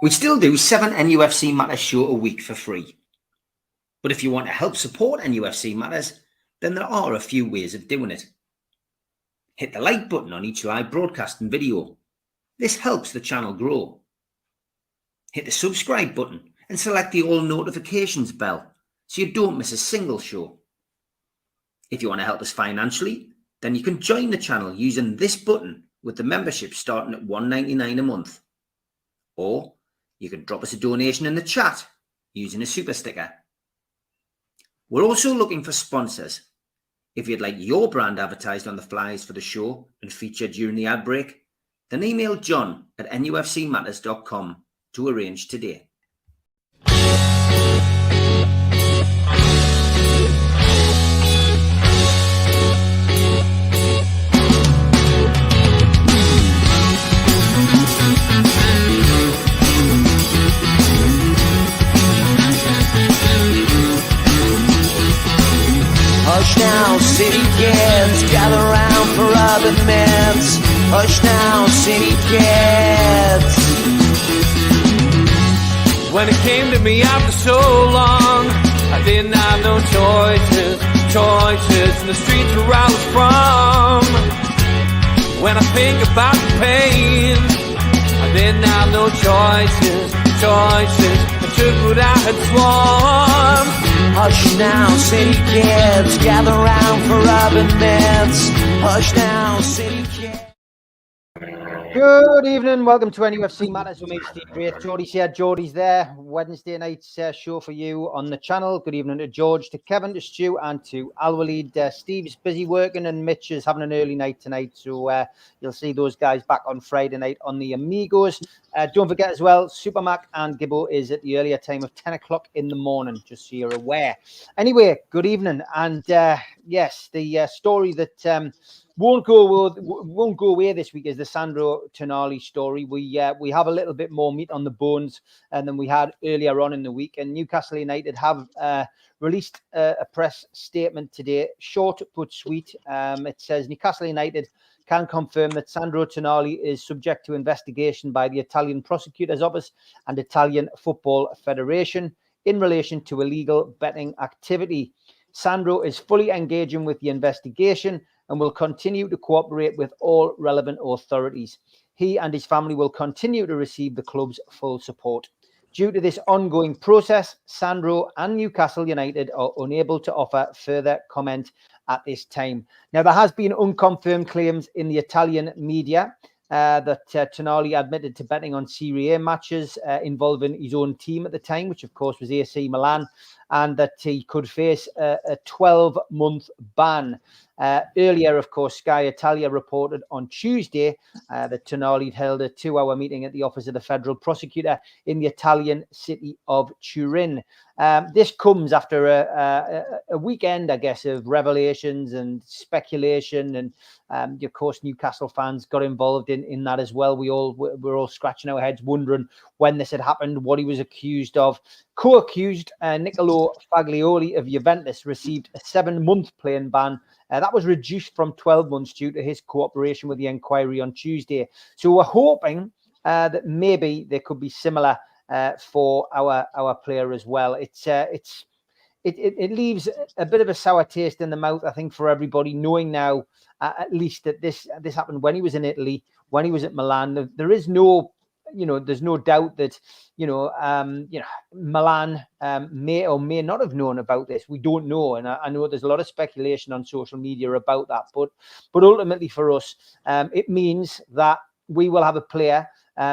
We still do 7 NUFC Matters show a week for free. But if you want to help support NUFC Matters, then there are a few ways of doing it. Hit the like button on each live broadcast and video. This helps the channel grow. Hit the subscribe button and select the all notifications bell so you don't miss a single show. If you want to help us financially, then you can join the channel using this button with the membership starting at $1.99 a month. Or you can drop us a donation in the chat using a super sticker. We're also looking for sponsors. If you'd like your brand advertised on the flyers for the show and featured during the ad break, then email John at nufcmatters.com to arrange today. Hush now, city kids, gather round for other myths. Hush now, city kids. When it came to me after so long, I didn't have no choices in the streets where I was from. When I think about the pain, I didn't have no choices, I took what I had sworn. Hush now, city kids, gather round for urban myths. Hush now, city kids. Good evening, welcome to NUFC Matters with me, Steve Great. Geordies here, Geordies there. Wednesday night's show for you on the channel. Good evening to George, to Kevin, to Stu, and to Al-Walid. Steve's busy working and Mitch is having an early night tonight, so you'll see those guys back on Friday night on the Amigos. Don't forget as well, Supermac and Gibbo is at the earlier time of 10 o'clock in the morning, just so you're aware. Anyway, good evening, and yes, the story that won't go away this week is the Sandro Tonali story. We have a little bit more meat on the bones than we had earlier on in the week, and Newcastle United have released a press statement today, short but sweet. It says Newcastle United can confirm that Sandro Tonali is subject to investigation by the Italian Prosecutor's Office and Italian Football Federation in relation to illegal betting activity. Sandro is fully engaging with the investigation and will continue to cooperate with all relevant authorities. He and his family will continue to receive the club's full support. Due to this ongoing process, Sandro and Newcastle United are unable to offer further comment at this time. Now, there has been unconfirmed claims in the Italian media that Tonali admitted to betting on Serie A matches involving his own team at the time, which of course was AC Milan, and that he could face a 12-month ban. Earlier, of course, Sky Italia reported on Tuesday that Tonali held a 2-hour meeting at the office of the federal prosecutor in the Italian city of Turin. This comes after a weekend, I guess, of revelations and speculation, and of course, Newcastle fans got involved in that as well. We're all scratching our heads, wondering when this had happened, what he was accused of. Co-accused Niccolò Fagioli of Juventus received a 7-month playing ban. That was reduced from 12 months due to his cooperation with the inquiry on Tuesday. So we're hoping that maybe there could be similar for our player as well. It leaves a bit of a sour taste in the mouth, I think, for everybody, knowing now at least that this happened when he was in Italy, when he was at Milan. There is no, there's no doubt that Milan may or may not have known about this. We don't know, and I know there's a lot of speculation on social media about that. But ultimately, for us, it means that we will have a player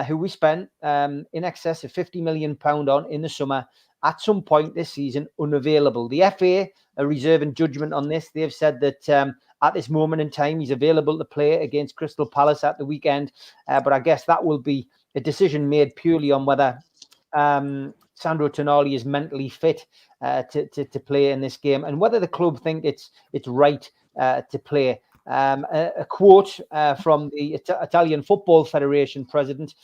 who we spent in excess of £50 million on in the summer, at some point this season, unavailable. The FA are reserving judgment on this. They've said that at this moment in time, he's available to play against Crystal Palace at the weekend. But I guess that will be a decision made purely on whether Sandro Tonali is mentally fit to play in this game, and whether the club think it's right to play. A quote from the Italian Football Federation president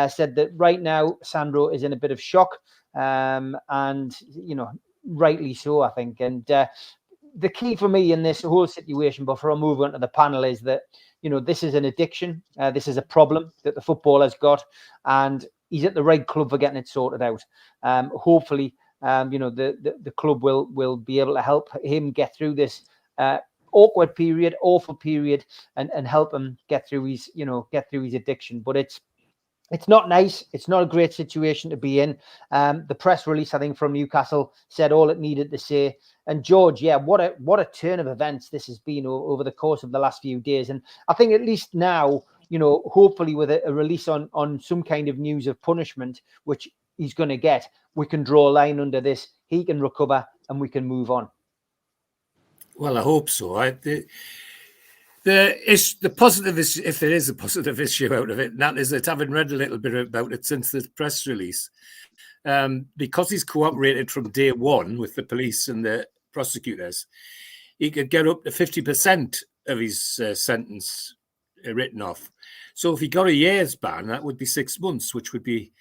said that right now Sandro is in a bit of shock, and rightly so, I think. And the key for me in this whole situation, before I move on to the panel, is that this is an addiction. This is a problem that the footballer's got, and he's at the right club for getting it sorted out. Hopefully, the club will be able to help him get through this awkward period, awful period, and help him get through his addiction. But it's not nice. It's not a great situation to be in. The press release, I think, from Newcastle said all it needed to say. And George, yeah, what a turn of events this has been over the course of the last few days. And I think at least now, hopefully with a release on some kind of news of punishment, which he's going to get, we can draw a line under this. He can recover and we can move on. Well, I hope so. The positive is, if there is a positive issue out of it, and that is that, having read a little bit about it since the press release, because he's cooperated from day one with the police and the prosecutors, he could get up to 50% of his sentence written off. So if he got a year's ban, that would be 6 months, which would be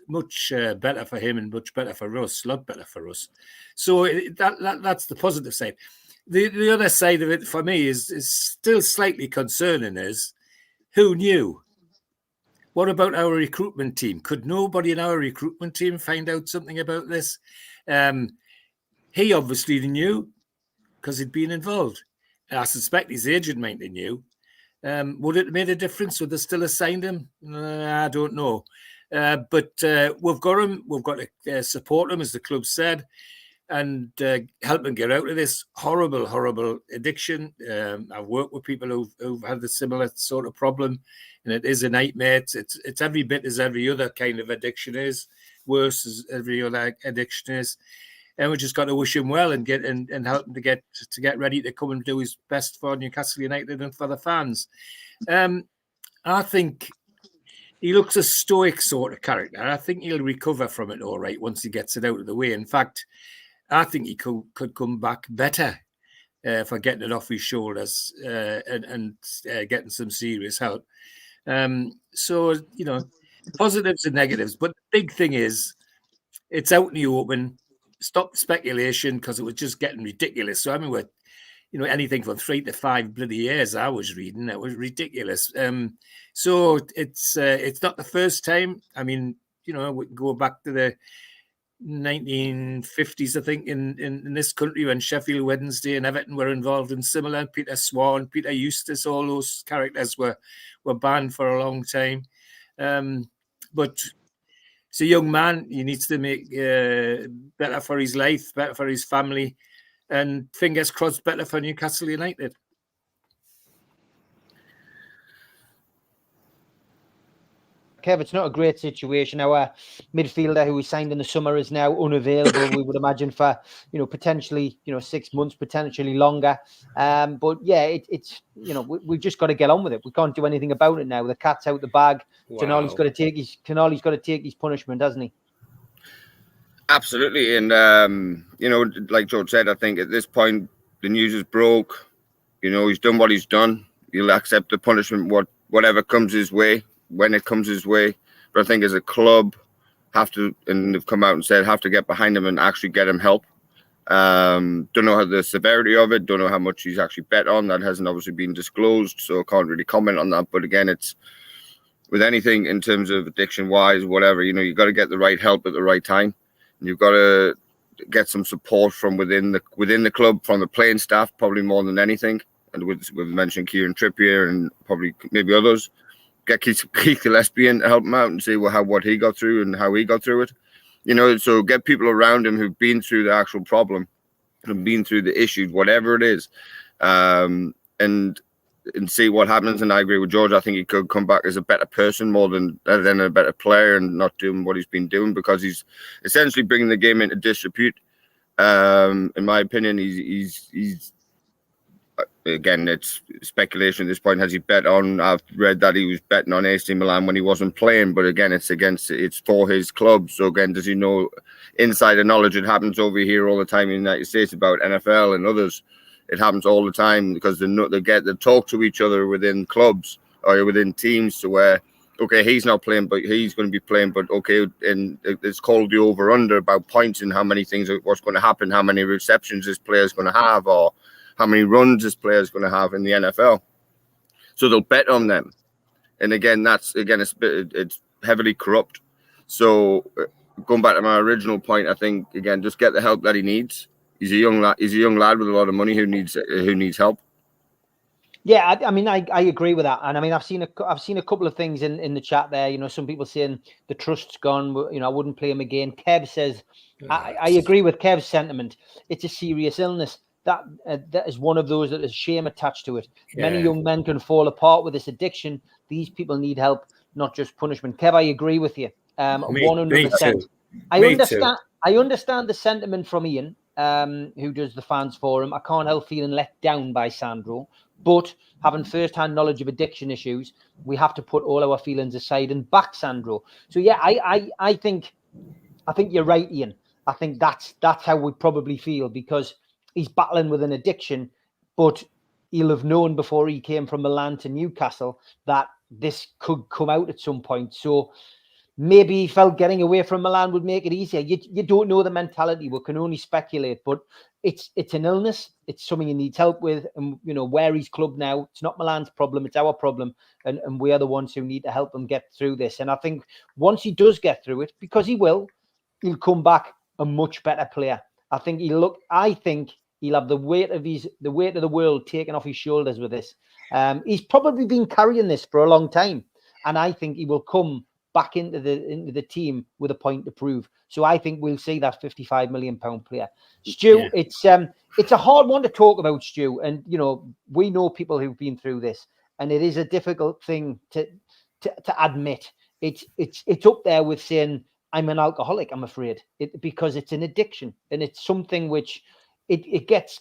much better for him and much better for us, a lot better for us. So that's the positive side. The other side of it for me is still slightly concerning is, who knew? What about our recruitment team? Could nobody in our recruitment team find out something about this? He obviously knew because he'd been involved. I suspect his agent might have knew. Would it have made a difference? Would they still have signed him? I don't know. But we've got him. We've got to support him, as the club said, and help him get out of this horrible, horrible addiction. I've worked with people who've had a similar sort of problem, and it is a nightmare. It's every bit as every other kind of addiction is, worse as every other addiction is. And we just got to wish him well and help him to get ready to come and do his best for Newcastle United and for the fans. I think he looks a stoic sort of character. I think he'll recover from it all right once he gets it out of the way. In fact, I think he could come back better for getting it off his shoulders and getting some serious help. So, positives and negatives. But the big thing is, it's out in the open. Stop the speculation, because it was just getting ridiculous. So, I mean, we're, anything from 3 to 5 bloody years I was reading. That was ridiculous. So it's not the first time. I mean, we can go back to the 1950s, I think, in this country, when Sheffield Wednesday and Everton were involved in similar. Peter Swan, Peter Eustace, all those characters were banned for a long time. But it's a young man. He needs to make better for his life, better for his family, and fingers crossed, better for Newcastle United. Kev, it's not a great situation. Our midfielder who we signed in the summer is now unavailable, we would imagine, for potentially 6 months, potentially longer. But yeah, it's we've just got to get on with it. We can't do anything about it now. The cat's out the bag. Wow. Tonali's got to take his punishment, hasn't he? Absolutely. And like George said, I think at this point the news is broke. He's done what he's done. He'll accept the punishment, whatever comes his way, when it comes his way. But I think as a club, and they've come out and said, have to get behind him and actually get him help. Don't know how the severity of it, don't know how much he's actually bet on. That hasn't obviously been disclosed, so I can't really comment on that. But again, it's with anything in terms of addiction wise, whatever, you've got to get the right help at the right time. And you've got to get some support from within the club, from the playing staff, probably more than anything. And we've mentioned Kieran Trippier and probably maybe others. Get Keith Gillespie in to help him out and see what he got through and how he got through it. So get people around him who've been through the actual problem and been through the issue, whatever it is, and see what happens. And I agree with George. I think he could come back as a better person more than a better player, and not doing what he's been doing, because he's essentially bringing the game into disrepute. In my opinion, he's again, it's speculation at this point. Has he bet on? I've read that he was betting on AC Milan when he wasn't playing, but again, it's for his club. So again, does he know insider knowledge? It happens over here all the time in the United States about NFL and others. It happens all the time because they talk to each other within clubs or within teams to where, okay, he's not playing, but he's going to be playing. But okay, and it's called the over/under about points and how many things, what's going to happen, how many receptions this player is going to have, or how many runs this player is going to have in the NFL. So they'll bet on them. And again, it's heavily corrupt. So going back to my original point, I think again, just get the help that he needs. He's a young lad. He's a young lad with a lot of money who needs help. Yeah, I mean, I agree with that, and I mean, I've seen a couple of things in the chat there. You know, some people saying the trust's gone. You know, I wouldn't play him again. Kev says, I agree with Kev's sentiment. It's a serious illness. That is one of those that there's shame attached to it. Yeah. Many young men can fall apart with this addiction. These people need help, not just punishment. Kev, I agree with you. 100%. I understand the sentiment from Ian, who does the fans forum. I can't help feeling let down by Sandro. But having first-hand knowledge of addiction issues, we have to put all our feelings aside and back Sandro. So yeah, I think you're right, Ian. I think that's how we probably feel, because he's battling with an addiction, but he'll have known before he came from Milan to Newcastle that this could come out at some point. So maybe he felt getting away from Milan would make it easier. You don't know the mentality. We can only speculate, but it's an illness. It's something he needs help with. And, you know, where he's clubbed now, it's not Milan's problem. It's our problem. And we are the ones who need to help him get through this. And I think once he does get through it, because he'll come back a much better player. I think he'll have the weight of the world taken off his shoulders with this. He's probably been carrying this for a long time. And I think he will come back into the team with a point to prove. So I think we'll see that £55 million player. Stu, yeah. It's a hard one to talk about, Stu. And, you know, we know people who've been through this, and it is a difficult thing to admit. It's up there with saying, I'm an alcoholic, I'm afraid, because it's an addiction, and it's something which it gets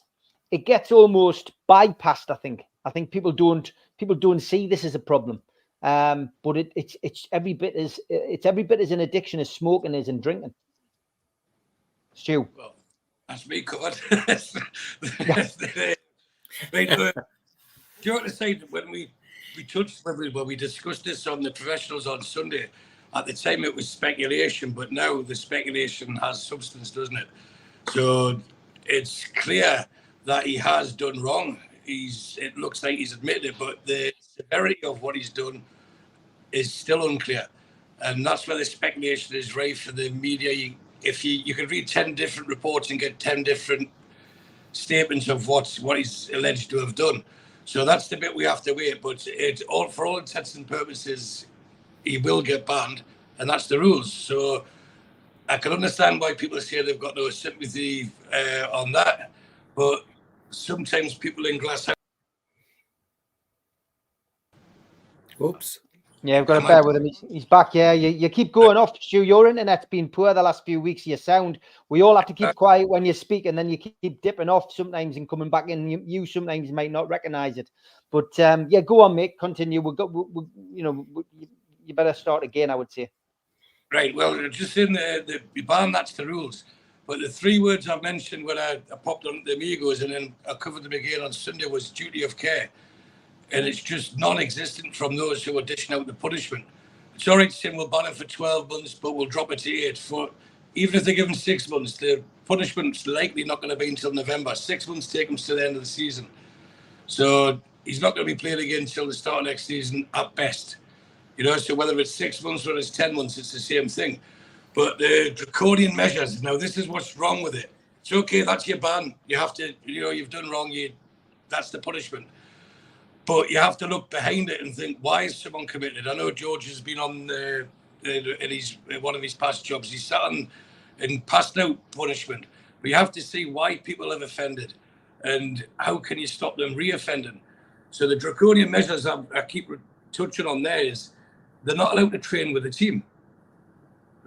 almost bypassed. I think people don't see this as a problem. But it's every bit as an addiction as smoking is and drinking. Stu. Well, that's me covered. Right, you ought to say that when we discussed this on the professionals on Sunday, at the time it was speculation, but now the speculation has substance, doesn't it? So it's clear that he has done wrong. It looks like he's admitted it, but the severity of what he's done is still unclear. And that's where the speculation is rife for the media. If you could read 10 different reports and get 10 different statements of what he's alleged to have done. So that's the bit we have to wait. But for all intents and purposes, he will get banned, and that's the rules. So I can understand why people say they've got no sympathy on that. But sometimes people in glass house. Oops. Yeah, we've got to bear with him. He's back. Yeah, you keep going off, Stu. Your internet's been poor the last few weeks. Your sound. We all have to keep quiet when you speak, and then you keep dipping off sometimes and coming back in. You sometimes might not recognise it. But yeah, go on, mate. Continue. You better start again, I would say. Right. Well, just in the ban, that's the rules. But the three words I mentioned when I popped on the Amigos, and then I covered them again on Sunday, was duty of care. And it's just non-existent from those who are dishing out the punishment. It's all right saying we'll ban it for 12 months, but we'll drop it to 8. Even if they're given 6 months, the punishment's likely not going to be until November. 6 months take him to the end of the season. So he's not going to be playing again until the start of next season at best. You know, so whether it's 6 months or it's 10 months, it's the same thing. But the draconian measures, now this is what's wrong with it. It's okay, that's your ban. You have to, you've done wrong. That's the punishment. But you have to look behind it and think, why is someone committed? I know George has been on in one of his past jobs. He's sat on and passed out punishment. But you have to see why people have offended and how can you stop them re-offending. So the draconian measures I keep touching on there is they're not allowed to train with the team,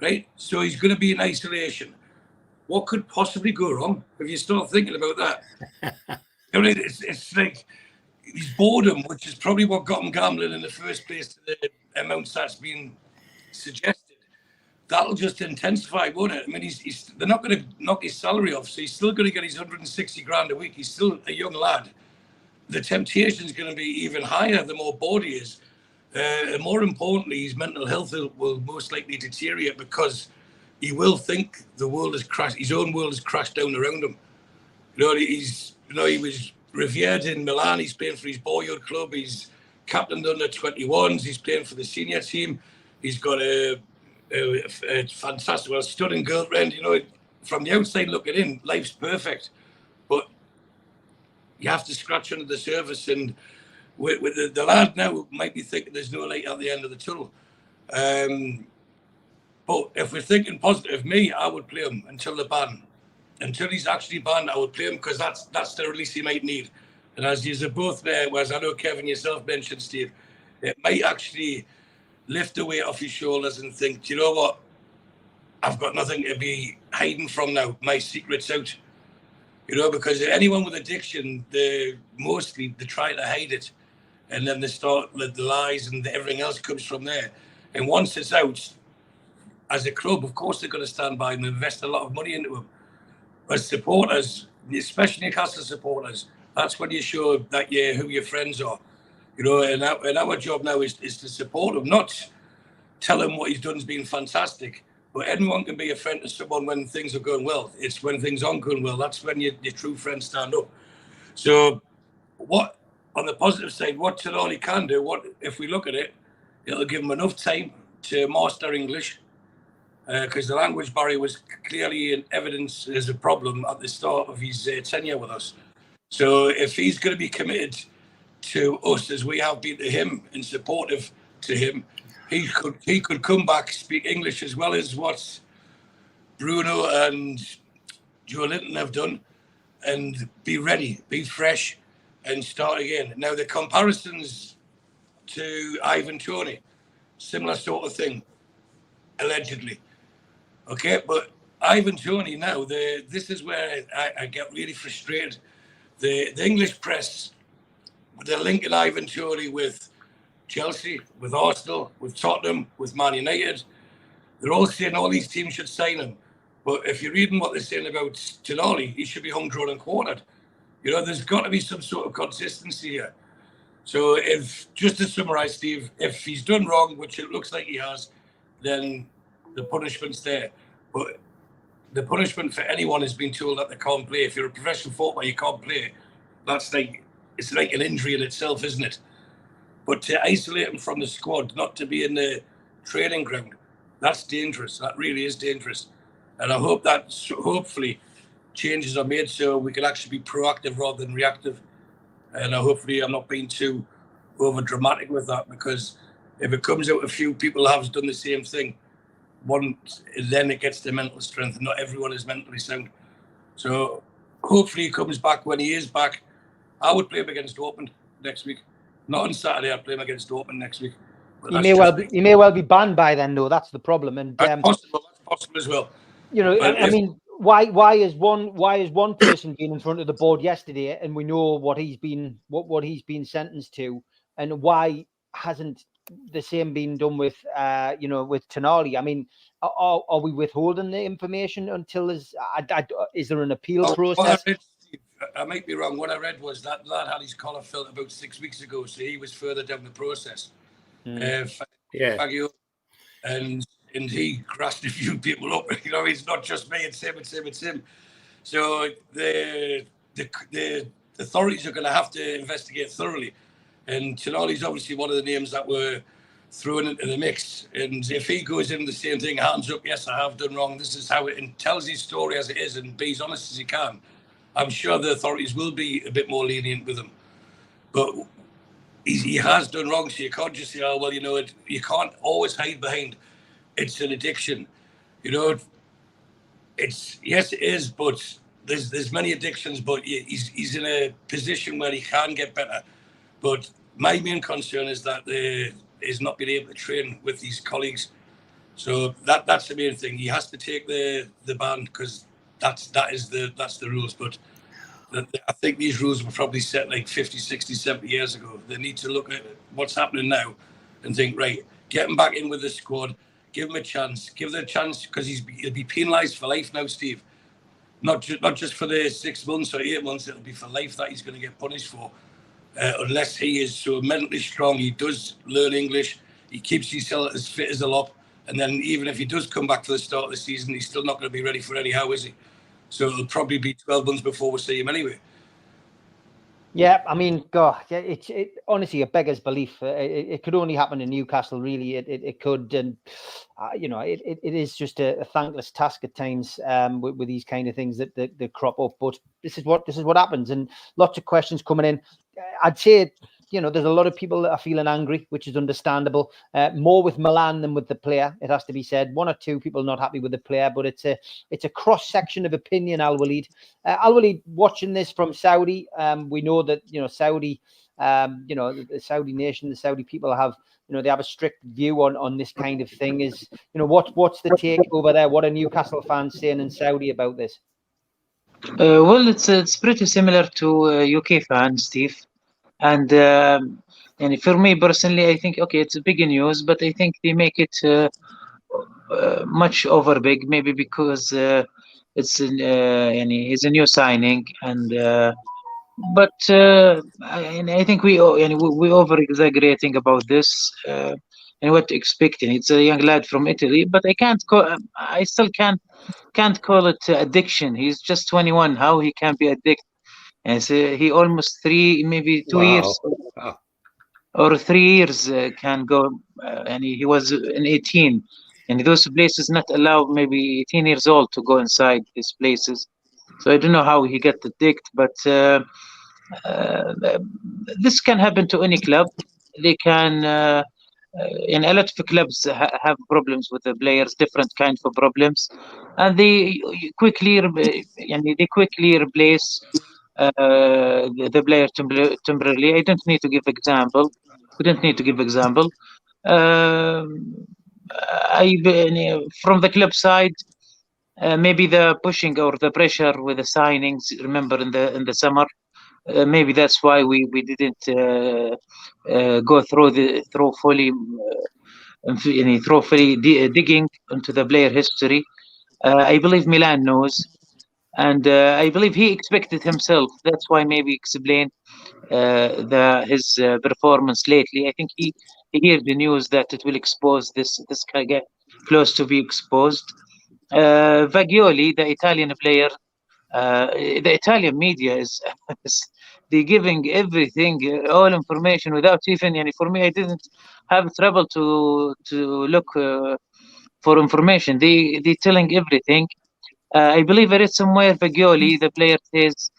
right? So he's going to be in isolation. What could possibly go wrong if you start thinking about that? It's like his boredom, which is probably what got him gambling in the first place to the amounts that's been suggested. That'll just intensify, won't it? I mean, they're not going to knock his salary off, so he's still going to get his 160 grand a week. He's still a young lad. The temptation is going to be even higher the more bored he is. And more importantly, his mental health will most likely deteriorate because he will think the world has crashed. His own world has crashed down around him. He was revered in Milan. He's playing for his boyhood club. He's captained under 21s. He's playing for the senior team. He's got a fantastic, well, stunning girlfriend. You know, from the outside looking in, life's perfect. But you have to scratch under the surface. And with the lad now might be thinking there's no light at the end of the tunnel. But if we're thinking positive, I would play him until the ban. Until he's actually banned, I would play him because that's the release he might need. And as you're both there, whereas I know Kevin yourself mentioned, Steve, it might actually lift the weight off his shoulders and think, do you know what? I've got nothing to be hiding from now. My secret's out. You know, because anyone with addiction, they try to hide it. And then they start the lies and everything else comes from there. And once it's out, as a club, of course, they're going to stand by and invest a lot of money into him. As supporters, especially Newcastle supporters, that's when you show that who your friends are. You know, and our job now is to support him, not tell him what he's done has been fantastic. But anyone can be a friend to someone when things are going well. It's when things aren't going well. That's when your true friends stand up. So what, on the positive side, what Tonali can do, if we look at it, it'll give him enough time to master English. Because the language barrier was clearly in evidence as a problem at the start of his tenure with us. So if he's going to be committed to us as we have been to him and supportive to him, he could come back, speak English as well as what Bruno and Joe Linton have done, and be ready, be fresh, and start again. Now the comparisons to Ivan Toney, similar sort of thing, allegedly. Okay, but Ivan Toney now, this is where I get really frustrated. The English press, they're linking Ivan Toney with Chelsea, with Arsenal, with Tottenham, with Man United. They're all saying all these teams should sign him. But if you're reading what they're saying about Tonali, he should be hung, drawn and quartered. You know, there's got to be some sort of consistency here. So just to summarise, Steve, if he's done wrong, which it looks like he has, then the punishment's there. But the punishment for anyone has been told that they can't play. If you're a professional footballer, you can't play. It's like an injury in itself, isn't it? But to isolate him from the squad, not to be in the training ground, that's dangerous. That really is dangerous. And I hope that hopefully changes are made so we can actually be proactive rather than reactive. And hopefully I'm not being too over dramatic with that, because if it comes out a few people have done the same thing, then it gets to mental strength. Not everyone is mentally sound. So hopefully he comes back. When he is back, I would play him against Dortmund next week. Not on Saturday, I'd play him against Dortmund next week. He may well be banned by then, though. That's the problem. And that's possible. That's possible as well. You know, I mean, why is one person being in front of the board yesterday, and we know what he's been sentenced to, and why hasn't the same been done with with Tonali? I mean, are we withholding the information until is there an appeal process? I might be wrong. What I read was that lad had his collar felt about 6 weeks ago, so he was further down the process. And he crashed a few people up. You know, it's not just me. It's him. So the authorities are going to have to investigate thoroughly. And Tonali's obviously one of the names that were thrown into the mix. And if he goes in the same thing, hands up, yes, I have done wrong, this is how it, and tells his story as it is and be as honest as he can, I'm sure the authorities will be a bit more lenient with him. But he has done wrong, so you can't just say, oh, well, you know, you can't always hide behind it's an addiction. You know, yes, it is, but there's many addictions, but he's in a position where he can get better. But my main concern is that is not being able to train with his colleagues. So that's the main thing. He has to take the ban, because that's the rules. But I think these rules were probably set like 50, 60, 70 years ago. They need to look at what's happening now and think, right, get him back in with the squad, give him a chance, because he'll be penalised for life now, Steve. Not just for the 6 months or 8 months, it'll be for life that he's going to get punished for. Unless he is so mentally strong, he does learn English, he keeps himself as fit as a lop, and then even if he does come back for the start of the season, he's still not going to be ready for anyhow, is he? So it'll probably be 12 months before we see him anyway. Yeah, I mean, God, it honestly, it beggars belief. It could only happen in Newcastle, really. It could, and it is just a thankless task at times with these kind of things that crop up. But this is what happens, and lots of questions coming in. I'd say, there's a lot of people that are feeling angry, which is understandable. More with Milan than with the player, it has to be said. One or two people not happy with the player, but it's a cross section of opinion. Al-Walid, watching this from Saudi, we know that Saudi, the Saudi nation, the Saudi people have, they have a strict view on this kind of thing. Is what's the take over there? What are Newcastle fans saying in Saudi about this? Well, it's pretty similar to UK fans, Steve. And for me personally, I think it's a big news, but I think they make it much over big, maybe because he's a new signing, but I think we over exaggerating about this and what expecting. It's a young lad from Italy, but I still can't call it addiction. He's just 21. How he can be addicted? And so he almost 2 years or 3 years can go, and he was in 18, and those places not allow maybe 18 years old to go inside these places. So I don't know how he got addicted, but this can happen to any club. They can, in a lot of clubs have problems with the players, different kinds of problems, and they quickly replace the player temporarily. I don't need to give example. We don't need to give example. From the club side, maybe the pushing or the pressure with the signings. Remember in the summer, maybe that's why we didn't go through fully digging into the player history. I believe Milan knows, and I believe he expected himself. That's why maybe explain his performance lately. I think he heard the news that it will expose this guy close to be exposed. Vagioli, the Italian player, the Italian media is they're giving everything, all information without even. For me, I didn't have trouble to look for information. They telling everything. I believe I read somewhere Vagioli, the player, says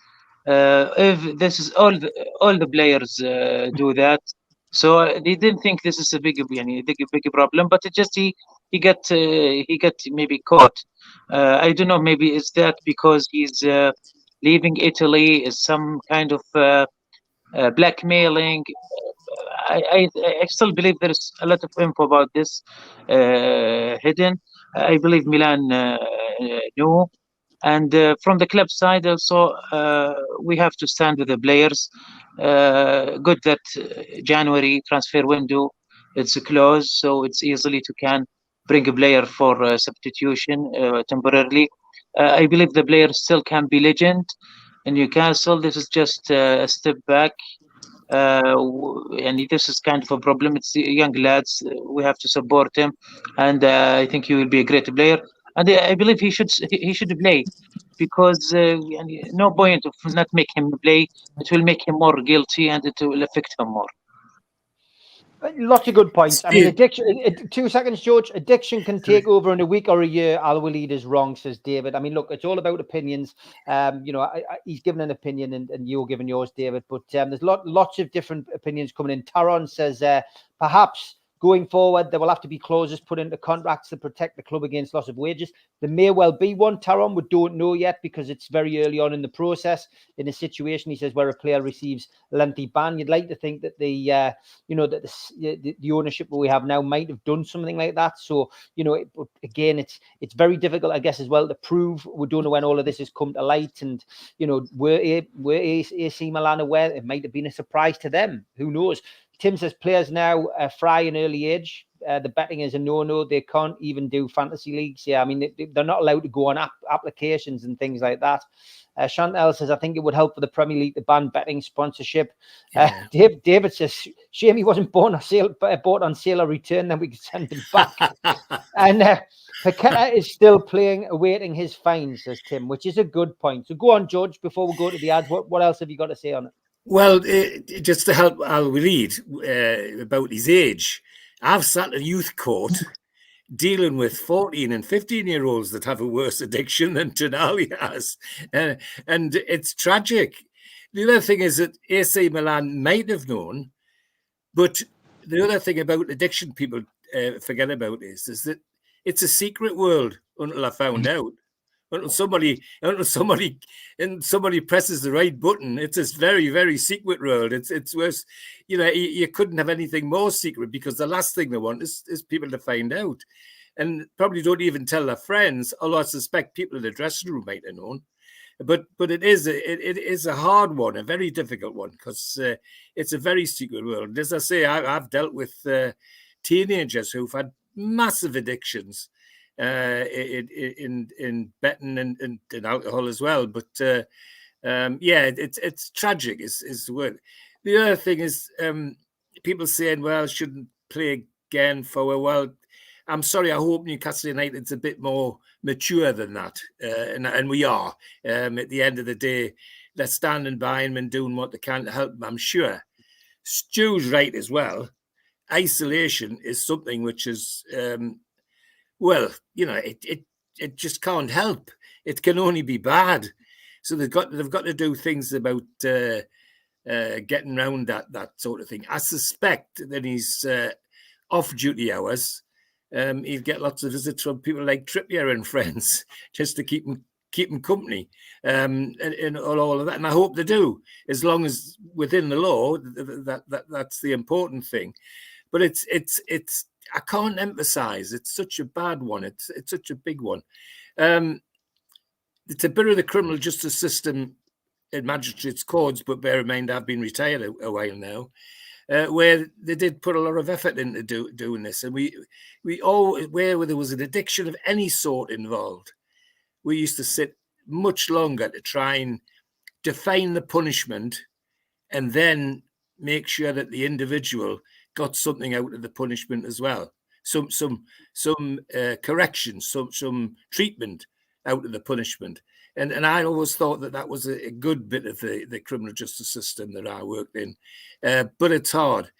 if this is all the players do that, so they didn't think this is a big problem. But it just he got maybe caught. I don't know. Maybe is that because he's leaving Italy? Is some kind of blackmailing? I still believe there's a lot of info about this hidden. I believe Milan knew. And from the club side also, we have to stand with the players. Good that January transfer window, it's closed, so it's easily to can bring a player for substitution temporarily. I believe the player still can be legend in Newcastle. This is just a step back. And this is kind of a problem. It's young lads. We have to support him, and I think he will be a great player. And I believe he should play, because no point of not making him play. It will make him more guilty, and it will affect him more. Lots of good points. I mean, addiction. 2 seconds, George. Addiction can take over in a week or a year. Al-Walid is wrong, says David. I mean, look, it's all about opinions. He's given an opinion, and you're giving yours, David. But there's lots of different opinions coming in. Taron says perhaps going forward, there will have to be clauses put into contracts to protect the club against loss of wages. There may well be one, Taron. We don't know yet because it's very early on in the process. In a situation, he says, where a player receives a lengthy ban, you'd like to think that the ownership that we have now might have done something like that. So, again, it's very difficult, I guess, as well to prove. We don't know when all of this has come to light, and were AC Milan aware? It might have been a surprise to them. Who knows? Tim says players now fry in early age. The betting is a no-no. They can't even do fantasy leagues. Yeah, I mean, they're not allowed to go on applications and things like that. Chantal says, I think it would help for the Premier League to ban betting sponsorship. Yeah. David says, shame he wasn't bought on sale or return, then we could send him back. And Paqueta is still playing, awaiting his fine, says Tim, which is a good point. So go on, George, before we go to the ads. What else have you got to say on it? Well, just to help Al Walid about his age, I've sat in youth court dealing with 14 and 15-year-olds that have a worse addiction than Tonali has. And it's tragic. The other thing is that AC Milan might have known, but the other thing about addiction people forget about is that it's a secret world until I found out. Until somebody presses the right button, it's this very, very secret world. It's worse. You couldn't have anything more secret, because the last thing they want is people to find out, and probably don't even tell their friends. Although I suspect people in the dressing room might have known. But it is a hard one, a very difficult one, because it's a very secret world. And as I say, I've dealt with teenagers who've had massive addictions in betting and alcohol as well. But it's tragic is the word. The other thing is people saying, well, shouldn't play again for a while. I'm sorry, I hope Newcastle United's a bit more mature than that. And we are. At the end of the day, they're standing by him and doing what they can to help him, I'm sure. Stu's right as well. Isolation is something which is, it just can't help. It can only be bad. So they've got to do things about getting around that sort of thing. I suspect that he's off-duty hours. He'd get lots of visits from people like Trippier and friends just to keep him company, and all of that. And I hope they do, as long as within the law. That's the important thing. But it's I can't emphasize. It's such a bad one. It's such a big one. It's a bit of the criminal justice system in magistrates' courts, but bear in mind I've been retired a while now. Where they did put a lot of effort into doing this, and we all, where there was an addiction of any sort involved, we used to sit much longer to try and define the punishment, and then make sure that the individual got something out of the punishment as well, some correction, some treatment out of the punishment. And I always thought that was a good bit of the criminal justice system that I worked in. But it's hard.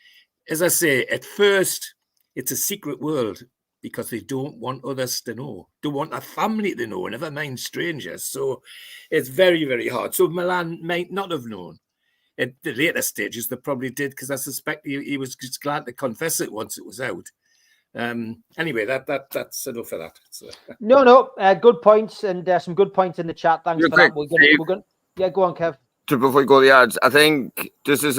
As I say, at first, it's a secret world because they don't want others to know. They want their family to know, never mind strangers. So it's very, very hard. So Milan might not have known. At the later stages, they probably did, because I suspect he was just glad to confess it once it was out. Anyway, that's enough for that. So. No, good points, and some good points in the chat. Thanks for that. We're going. Yeah, go on, Kev. Before we go to the ads, I think this is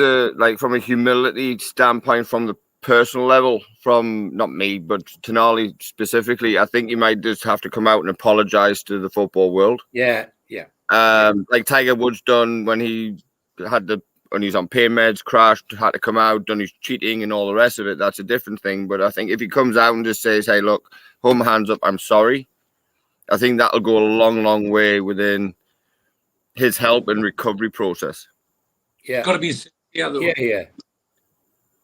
from a humility standpoint, from the personal level, from not me but Tonali specifically. I think you might just have to come out and apologise to the football world. Yeah. Like Tiger Woods done when he had when he's on pain meds, crashed, had to come out, done his cheating and all the rest of it. That's a different thing. But I think if he comes out and just says, hey, look, hold my hands up, I'm sorry, I think that'll go a long, long way within his help and recovery process. Yeah. Got to be sincere, though. Yeah.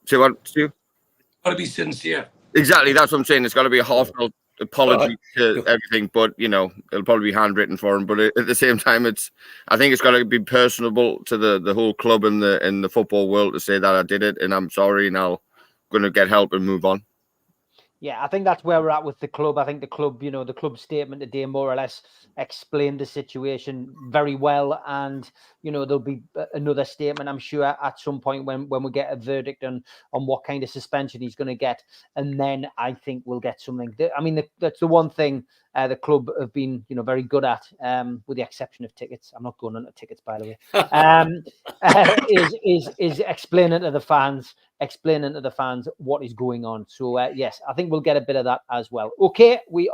Say what, Stu? Got to be sincere. Exactly. That's what I'm saying. It's got to be a heartfelt apology to everything, but it'll probably be handwritten for him. But at the same time, I think it's got to be personable to the whole club and the football world to say that I did it and I'm sorry and I'm going to get help and move on. Yeah, I think that's where we're at with the club. I think the club, the club statement today more or less explained the situation very well. And, there'll be another statement, I'm sure, at some point when we get a verdict on what kind of suspension he's going to get. And then I think we'll get something. I mean, that's the one thing the club have been, very good at, with the exception of tickets. I'm not going on to tickets, by the way. Is explaining to the fans what is going on. So yes, I think we'll get a bit of that as well. Okay, we're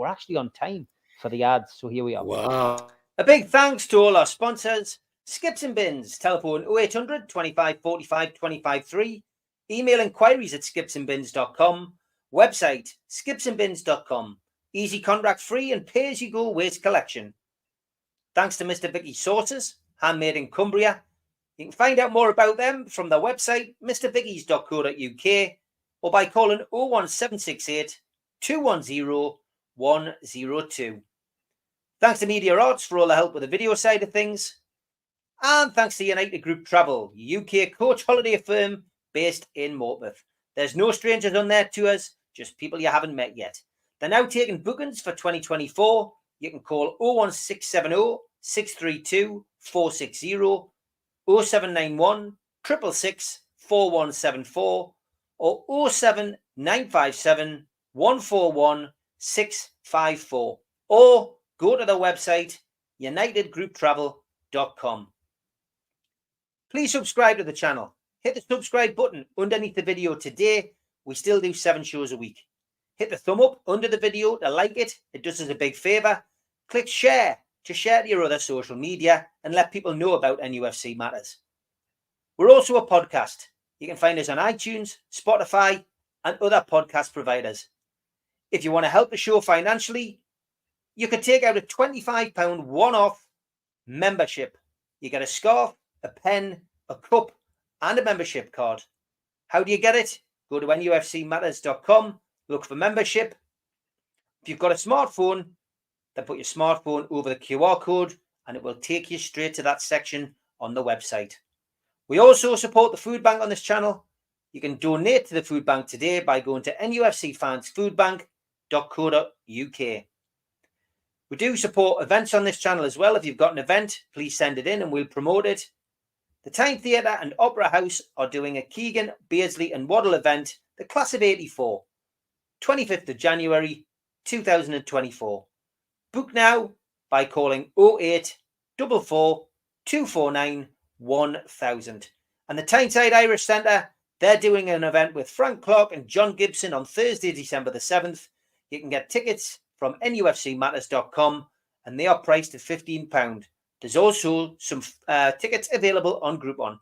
actually on time for the ads, so here we are. Wow. A big thanks to all our sponsors: Skips and Bins, telephone 0800 25 45 25 3, email inquiries at skipsandbins.com, website skipsandbins.com, easy contract free and pay as you go waste collection. Thanks to Mr. Vicky Sauces, handmade in Cumbria. You can find out more about them from their website, mrvickies.co.uk, or by calling 01768 210 102. Thanks to Media Arts for all the help with the video side of things. And thanks to United Group Travel, UK coach holiday firm based in Morpeth. There's no strangers on their tours, just people you haven't met yet. They're now taking bookings for 2024. You can call 01670 632 460, 0791 666 4174, or 07957 141 654, or go to the website unitedgrouptravel.com. Please subscribe to the channel. Hit the subscribe button underneath the video today. We still do 7 shows a week. Hit the thumb up under the video to like it. It does us a big favour. Click share to share to your other social media and let people know about NUFC Matters. We're also a podcast. You can find us on iTunes, Spotify, and other podcast providers. If you want to help the show financially, you can take out a £25 one-off membership. You get a scarf, a pen, a cup, and a membership card. How do you get it? Go to nufcmatters.com, look for membership. If you've got a smartphone, then put your smartphone over the QR code and it will take you straight to that section on the website. We also support the food bank on this channel. You can donate to the food bank today by going to nufcfansfoodbank.co.uk. We do support events on this channel as well. If you've got an event, please send it in and we'll promote it. The Tyne Theatre and Opera House are doing a Keegan, Beardsley and Waddle event, the Class of 84, 25th of January 2024. Book now by calling 0844 249 1000. And the Tyneside Irish Centre, they're doing an event with Frank Clark and John Gibson on Thursday, December the 7th. You can get tickets from nufcmatters.com and they are priced at £15. There's also some tickets available on Groupon.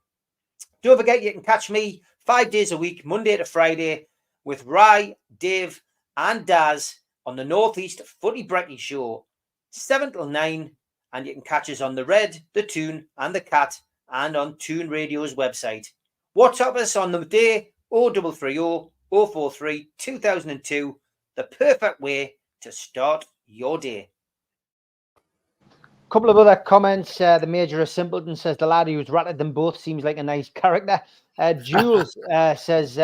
Don't forget, you can catch me 5 days a week, Monday to Friday, with Rye, Dave, and Daz on the Northeast Footy Brekkie Show, 7 till 9. And you can catch us on the Red, the Toon, and the Cat, and on Toon Radio's website. WhatsApp us on the day 0330 043 2002, the perfect way to start your day. Couple of other comments. The Major of Simpleton says the lad who's ratted them both seems like a nice character. Jules says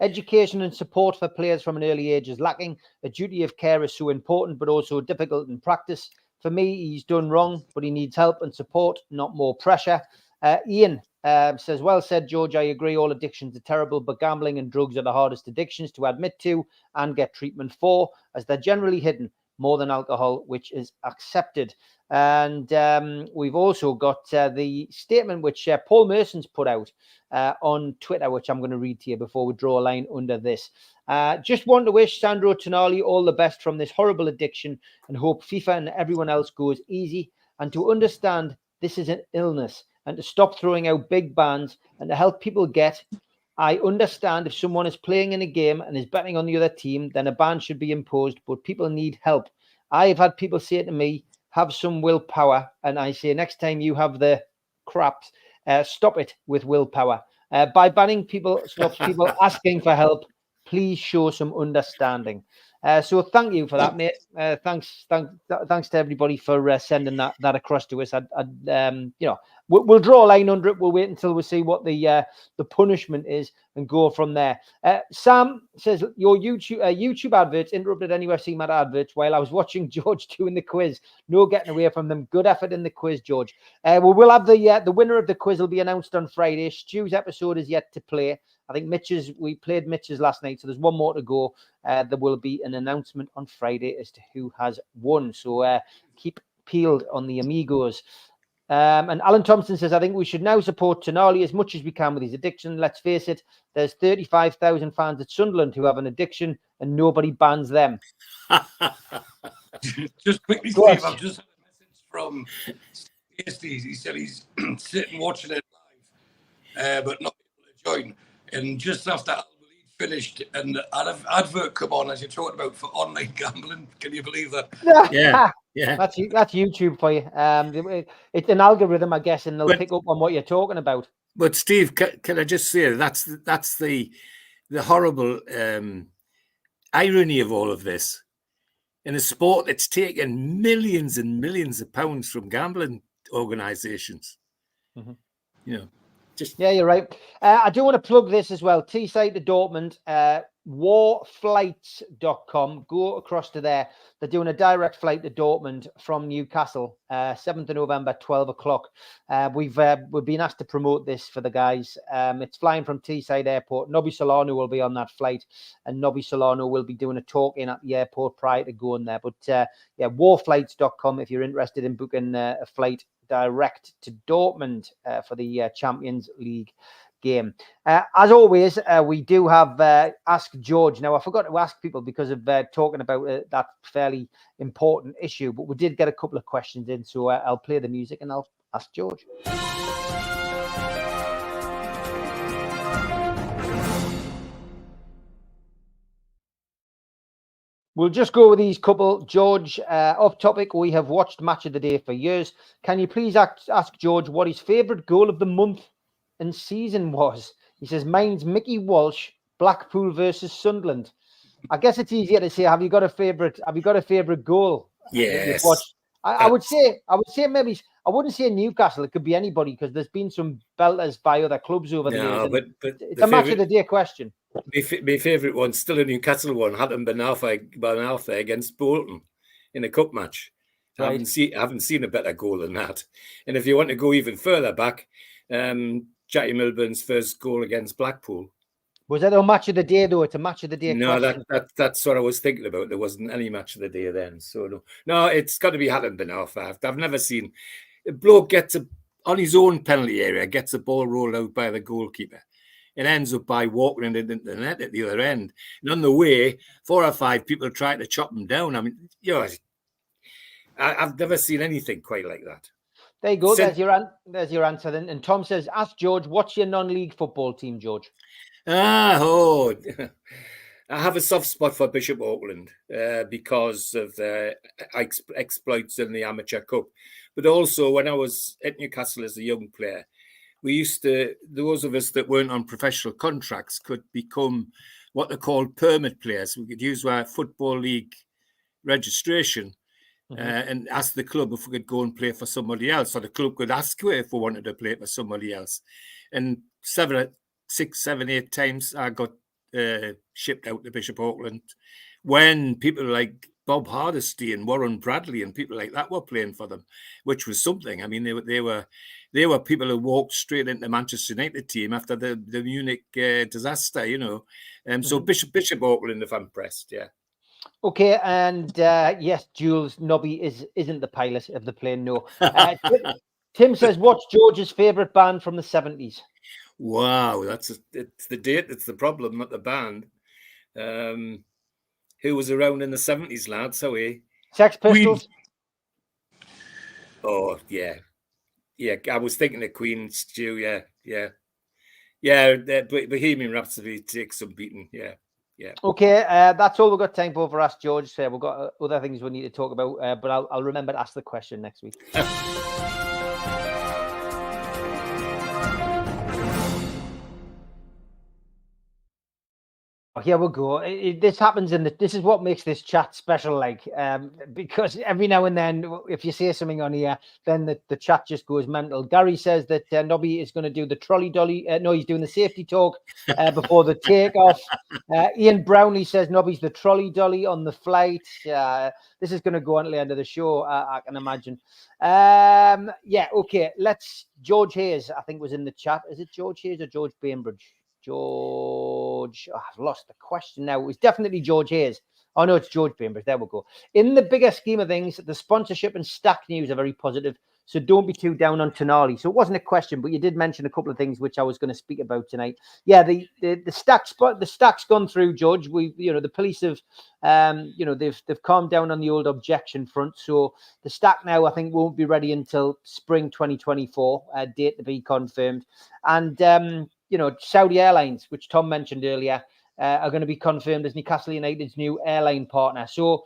education and support for players from an early age is lacking. A duty of care is so important, but also difficult in practice. For me, he's done wrong, but he needs help and support, not more pressure. Ian says, well said, George. I agree. All addictions are terrible, but gambling and drugs are the hardest addictions to admit to and get treatment for, as they're generally hidden more than alcohol, which is accepted. And we've also got the statement which Paul Merson's put out on Twitter, which I'm going to read to you before we draw a line under this. Just want to wish Sandro Tonali all the best from this horrible addiction and hope FIFA and everyone else goes easy, and to understand this is an illness and to stop throwing out big bans and to help people get. I understand if someone is playing in a game and is betting on the other team, then a ban should be imposed, but people need help. I've had people say to me, have some willpower. And I say, next time you have the craps, stop it with willpower. By banning people, stops people asking for help. Please show some understanding. So thank you for that, mate. Thanks to everybody for sending that across to us. We'll draw a line under it. We'll wait until we see what the punishment is and go from there. Sam says your YouTube adverts interrupted NUFC Matter adverts while I was watching George doing the quiz. No getting away from them. Good effort in the quiz, George. We'll have the winner of the quiz will be announced on Friday. Stu's episode is yet to play. I think we played Mitch's last night, so there's one more to go. There will be an announcement on Friday as to who has won. So keep peeled on the amigos. And Alan Thompson says, I think we should now support Tonali as much as we can with his addiction. Let's face it, there's 35,000 fans at Sunderland who have an addiction and nobody bans them. Just quickly, Steve, I've just had a message from Geordies. He said he's sitting watching it live, but not able to join. And just after Al Walid finished, and an advert come on, as you're talking about, for online gambling. Can you believe that? Yeah. That's YouTube for you. It's an algorithm, I guess, and they'll pick up on what you're talking about. But Steve, can I just say that's the horrible irony of all of this. In a sport that's taken millions and millions of pounds from gambling organisations, Mhm. You know, just Yeah, you're right. I do want to plug this as well. Teesside to Dortmund, warflights.com. Go across to there. They're doing a direct flight to Dortmund from Newcastle, 7th of November, 12 o'clock. We've been asked to promote this for the guys. It's flying from Teesside Airport. Nobby Solano will be on that flight, and Nobby Solano will be doing a talk in at the airport prior to going there. But yeah, warflights.com if you're interested in booking a flight direct to Dortmund for the Champions League game. As always, we do have Ask George. Now, I forgot to ask people because of talking about that fairly important issue, but we did get a couple of questions in, so I'll play the music and I'll ask George. We'll just go with these couple. George, off topic, we have watched Match of the Day for years. Can you please ask George what his favourite goal of the month and season was? He says, mine's Mickey Walsh, Blackpool versus Sunderland. I guess it's easier to say, have you got a favourite goal? yes. I would say maybe, I wouldn't say Newcastle. It could be anybody because there's been some belters by other clubs over the years. But it's a Match of the Day question. My favourite one, still a Newcastle one, Hatton Ben against Bolton in a cup match. Right. I haven't seen a better goal than that. And if you want to go even further back, Jackie Milburn's first goal against Blackpool. Was that a Match of the Day, though? It's a Match of the Day question. No, that's what I was thinking about. There wasn't any Match of the Day then. So, no, it's got to be Hatton Ben Arfa. I've never seen a bloke gets on his own penalty area, gets the ball rolled out by the goalkeeper. It ends up by walking into the net at the other end. And on the way, 4 or 5 people trying to chop him down. I mean, I've never seen anything quite like that. There you go. There's your answer then. And Tom says, ask George, what's your non-league football team, George? I have a soft spot for Bishop Auckland because of the exploits in the Amateur Cup. But also when I was at Newcastle as a young player, we used to, those of us that weren't on professional contracts could become what they called permit players. We could use our Football League registration and ask the club if we could go and play for somebody else, or the club could ask you if we wanted to play for somebody else. And 6, 7, 8 times I got shipped out to Bishop Auckland when people like Bob Hardesty and Warren Bradley and people like that were playing for them, which was something. I mean, they were people who walked straight into the Manchester United team after the Munich disaster, you know. So Bishop Auckland, if I'm pressed, yeah. Okay, and yes, Jules Nobby isn't the pilot of the plane. No. Tim says, what's George's favourite band from the 70s? Wow, it's the date that's the problem, not the band. Who was around in the 70s, lads? So Sex Pistols. Queen. Oh yeah. I was thinking of Queen, Stu. Yeah. Bohemian Rhapsody takes some beating. Yeah. Okay, that's all we've got time for Ask George. We've got other things we need to talk about, but I'll remember to ask the question next week. Here we go. This happens this is what makes this chat special, because every now and then, if you say something on here, then the chat just goes mental. Gary says that Nobby is going to do the trolley dolly. No, he's doing the safety talk before the takeoff. Ian Brownlee says Nobby's the trolley dolly on the flight. This is going to go on to the end of the show, I can imagine. Okay. George Hayes, I think, was in the chat. Is it George Hayes or George Bainbridge? George, I've lost the question now. It was definitely George Hayes. Oh, no, it's George Bainbridge. There we go. In the bigger scheme of things, the sponsorship and stack news are very positive, so don't be too down on Tonali. So it wasn't a question, but you did mention a couple of things which I was going to speak about tonight. Yeah, the stack's gone through, George. The police have, they've calmed down on the old objection front. So the stack now, I think, won't be ready until spring 2024, date to be confirmed. And Saudi Airlines, which Tom mentioned earlier, are going to be confirmed as Newcastle United's new airline partner. So,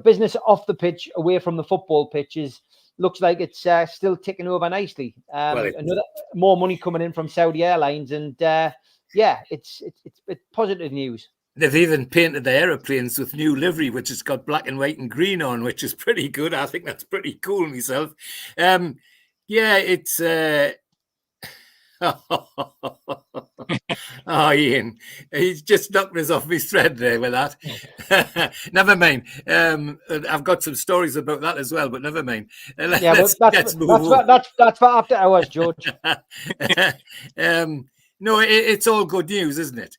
business off the pitch, away from the football pitches, looks like it's still ticking over nicely. More money coming in from Saudi Airlines, and it's positive news. They've even painted the aeroplanes with new livery, which has got black and white and green on, which is pretty good. I think that's pretty cool myself. Oh, Ian, he's just knocked us off his thread there with that. Never mind. I've got some stories about that as well, but never mind. Yeah, Let's move on. that's for after hours, George. No, it's all good news, isn't it?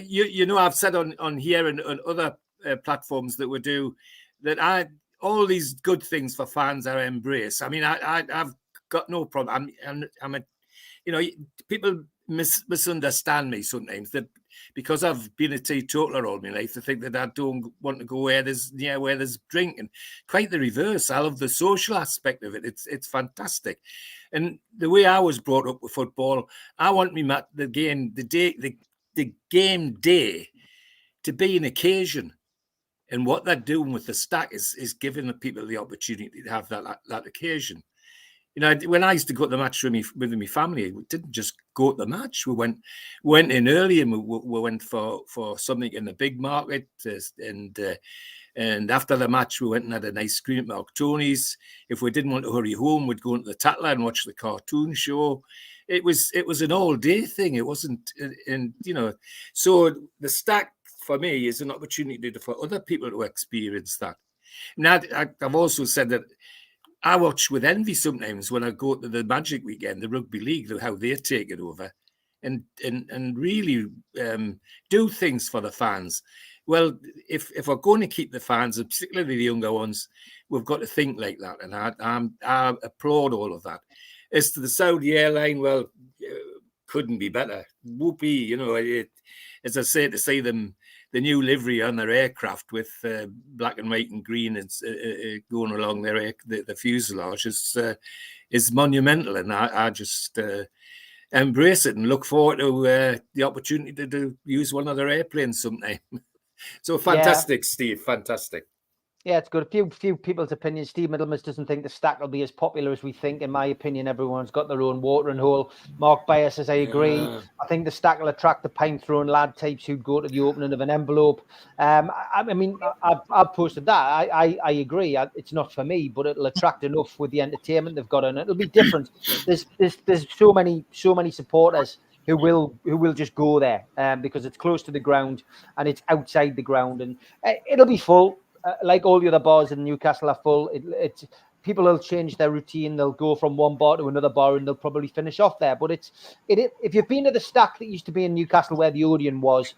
You know, I've said on here and on other platforms that we do that all these good things for fans are embraced. I mean, I've got no problem. I'm a, you know, people misunderstand me sometimes, that because I've been a teetotaler all my life, they think that I don't want to go where there's drinking. Quite the reverse. I love the social aspect of it. It's fantastic. And the way I was brought up with football, I want the game day to be an occasion. And what they're doing with the stack is giving the people the opportunity to have that occasion. You know, when I used to go to the match with my family, we didn't just go to the match. We went in early, and we went for something in the big market, and after the match, we went and had a nice screen at Mark Tony's. If we didn't want to hurry home, we'd go into the Tatler and watch the cartoon show. It was an all day thing. It wasn't, and you know, so the stack for me is an opportunity for other people to experience that. Now, I've also said that I watch with envy sometimes when I go to the Magic Weekend, the rugby league, how they take it over, and really do things for the fans. Well, if we're going to keep the fans, and particularly the younger ones, we've got to think like that, and I applaud all of that. As to the Saudi airline, well, couldn't be better. Whoopee, you know. As I say, to see them, the new livery on their aircraft with black and white and green going along the fuselage is monumental, and I just embrace it and look forward to the opportunity to use one of their airplanes sometime. So fantastic, yeah. Steve, fantastic. Yeah, it's good. A few people's opinions. Steve Middlemas doesn't think the stack will be as popular as we think. In my opinion, everyone's got their own watering hole. Mark Bayer says, I agree. Yeah. I think the stack will attract the pint-throwing lad types who'd go to the opening of an envelope. I mean, I've posted that. I agree. It's not for me, but it'll attract enough with the entertainment they've got, and it'll be different. There's so many supporters who will just go there because it's close to the ground and it's outside the ground, and it'll be full. Like all the other bars in Newcastle are full. People will change their routine. They'll go from one bar to another bar, and they'll probably finish off there. But if you've been to the stack that used to be in Newcastle where the Odeon was,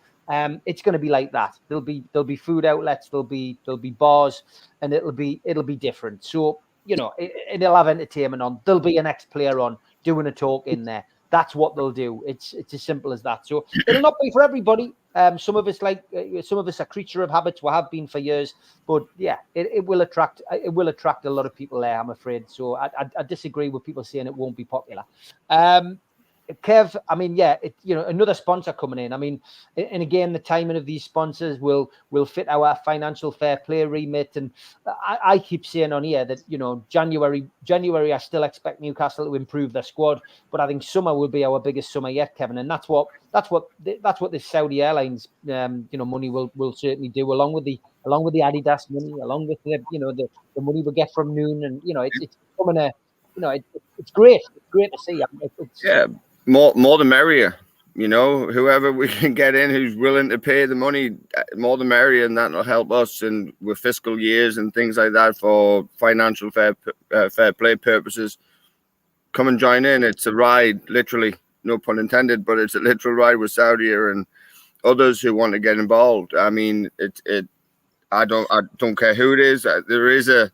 it's going to be like that. There'll be food outlets. There'll be bars, and it'll be different. So you know, it'll have entertainment on. There'll be an ex-player on doing a talk in there. That's what they'll do. It's as simple as that. So it'll not be for everybody. Some of us are creature of habits. We have been for years, but yeah, it will attract a lot of people there, I'm afraid. So I disagree with people saying it won't be popular. Kev, I mean, yeah, another sponsor coming in. I mean, and again, the timing of these sponsors will fit our financial fair play remit. And I keep saying on here that, January, I still expect Newcastle to improve their squad, but I think summer will be our biggest summer yet, Kevin. And that's what this Saudi Airlines, money will certainly do, along with the Adidas money, along with the money we get from Noon, and it's becoming it's great. It's great to see. Yeah. More the merrier, whoever we can get in who's willing to pay the money, more the merrier, and that will help us and with fiscal years and things like that for financial fair play purposes. Come and join in. It's a ride, literally, no pun intended, but it's a literal ride with Saudi and others who want to get involved. I mean, I don't care who it is. There is a,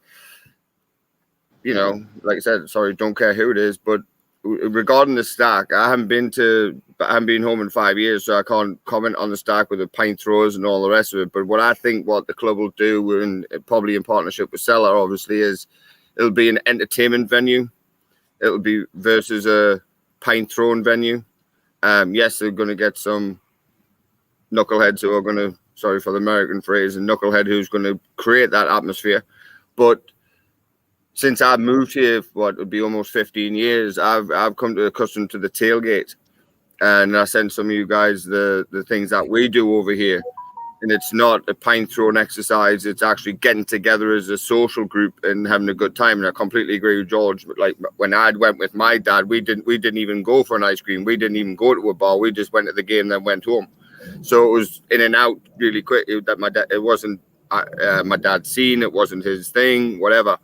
like I said, sorry, don't care who it is, but regarding the stack, I haven't been home in 5 years, so I can't comment on the stack with the pint throwers and all the rest of it. But what I think what the club will do, and probably in partnership with Cellar, obviously, is it'll be an entertainment venue. It'll be versus a pint throwing venue. Yes, they're going to get some knuckleheads who are going to, sorry for the American phrase, a knucklehead who's going to create that atmosphere. But since I've moved here, what would be almost 15 years, I've come to accustomed to the tailgate, and I send some of you guys the things that we do over here. and it's not a pint throwing exercise. It's actually getting together as a social group and having a good time. And I completely agree with George. But like when I went with my dad, we didn't even go for an ice cream. We didn't even go to a bar. We just went to the game, then went home. So it was in and out really quick. It wasn't my dad's scene. It wasn't his thing. Whatever.